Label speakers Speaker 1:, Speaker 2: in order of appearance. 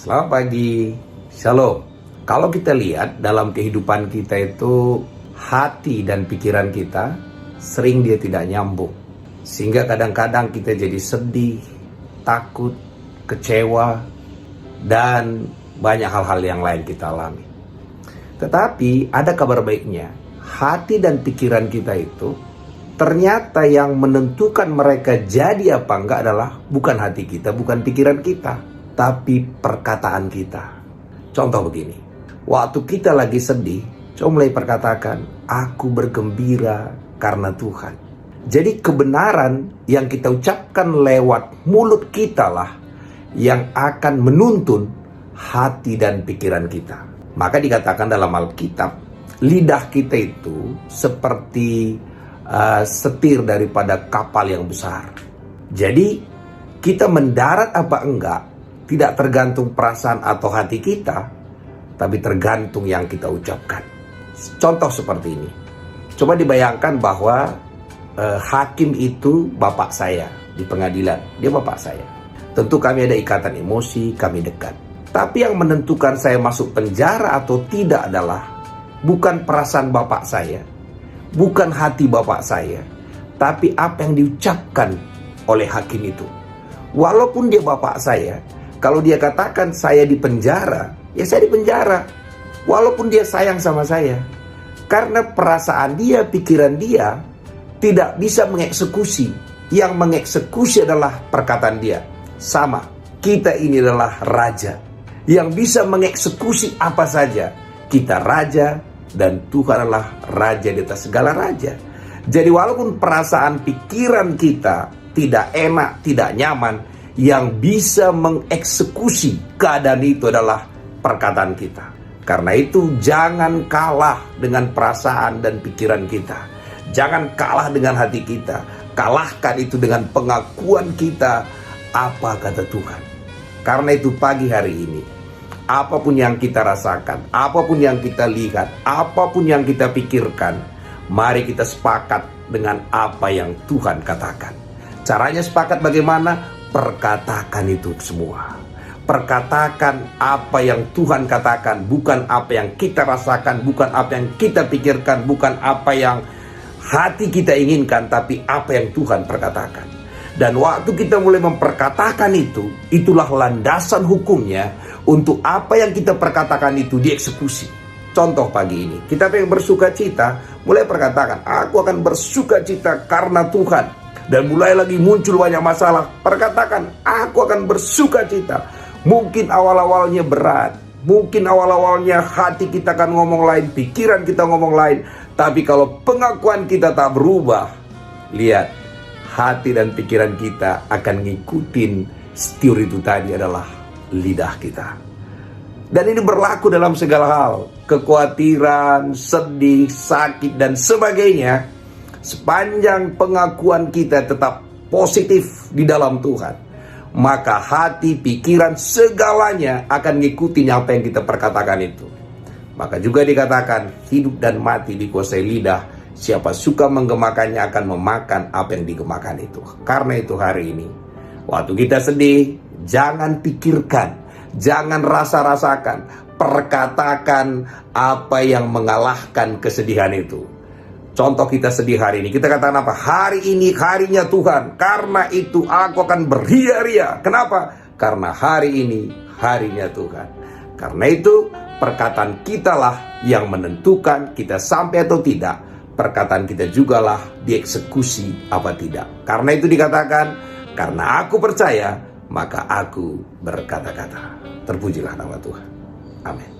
Speaker 1: Selamat pagi, Shalom. Kalau kita lihat dalam kehidupan kita itu, hati dan pikiran kita sering dia tidak nyambung. Sehingga kadang-kadang kita jadi sedih, takut, kecewa, dan banyak hal-hal yang lain kita alami. Tetapi ada kabar baiknya, hati dan pikiran kita itu ternyata yang menentukan mereka jadi apa enggak adalah bukan hati kita, bukan pikiran kita, tapi perkataan kita. Contoh begini, waktu kita lagi sedih, coba mulai perkatakan, aku bergembira karena Tuhan. Jadi kebenaran yang kita ucapkan lewat mulut kita lah yang akan menuntun hati dan pikiran kita. Maka dikatakan dalam Alkitab, lidah kita itu seperti setir daripada kapal yang besar. Jadi kita mendarat apa enggak tidak tergantung perasaan atau hati kita, tapi tergantung yang kita ucapkan. Contoh seperti ini. Coba dibayangkan bahwa hakim itu bapak saya di pengadilan. Dia bapak saya. Tentu kami ada ikatan emosi, kami dekat. Tapi yang menentukan saya masuk penjara atau tidak adalah bukan perasaan bapak saya, bukan hati bapak saya, tapi apa yang diucapkan oleh hakim itu. Walaupun dia bapak saya, kalau dia katakan saya di penjara, ya saya di penjara. Walaupun dia sayang sama saya. Karena perasaan dia, pikiran dia tidak bisa mengeksekusi. Yang mengeksekusi adalah perkataan dia. Sama, kita ini adalah raja yang bisa mengeksekusi apa saja. Kita raja dan Tuhan adalah raja di atas segala raja. Jadi walaupun perasaan pikiran kita tidak enak, tidak nyaman, yang bisa mengeksekusi keadaan itu adalah perkataan kita. Karena itu jangan kalah dengan perasaan dan pikiran kita. Jangan kalah dengan hati kita. Kalahkan itu dengan pengakuan kita, apa kata Tuhan. Karena itu pagi hari ini, apapun yang kita rasakan, apapun yang kita lihat, apapun yang kita pikirkan, mari kita sepakat dengan apa yang Tuhan katakan. Caranya sepakat bagaimana? Perkatakan itu semua. Perkatakan apa yang Tuhan katakan, bukan apa yang kita rasakan, bukan apa yang kita pikirkan, bukan apa yang hati kita inginkan, tapi apa yang Tuhan perkatakan. Dan waktu kita mulai memperkatakan itu, itulah landasan hukumnya untuk apa yang kita perkatakan itu dieksekusi. Contoh pagi ini, kita pengen bersuka cita, mulai perkatakan, aku akan bersuka cita karena Tuhan. Dan mulai lagi muncul banyak masalah, perkatakan, aku akan bersuka cita. Mungkin awal-awalnya berat, mungkin awal-awalnya hati kita akan ngomong lain, pikiran kita ngomong lain. Tapi kalau pengakuan kita tak berubah, lihat, hati dan pikiran kita akan ngikutin setir itu tadi adalah lidah kita. Dan ini berlaku dalam segala hal. Kekhawatiran, sedih, sakit, dan sebagainya. Sepanjang pengakuan kita tetap positif di dalam Tuhan, maka hati, pikiran, segalanya akan ngikutin apa yang kita perkatakan itu. Maka juga dikatakan, hidup dan mati dikuasai lidah. Siapa suka menggemakannya akan memakan apa yang digemakan itu. Karena itu hari ini, waktu kita sedih, jangan pikirkan, jangan rasa-rasakan, perkatakan apa yang mengalahkan kesedihan itu. Contoh kita sedih hari ini, kita katakan apa? Hari ini harinya Tuhan, karena itu aku akan berria-ria. Kenapa? Karena hari ini harinya Tuhan. Karena itu perkataan kitalah yang menentukan kita sampai atau tidak. Perkataan kita jugalah dieksekusi apa tidak. Karena itu dikatakan, karena aku percaya, maka aku berkata-kata. Terpujilah nama Tuhan. Amin.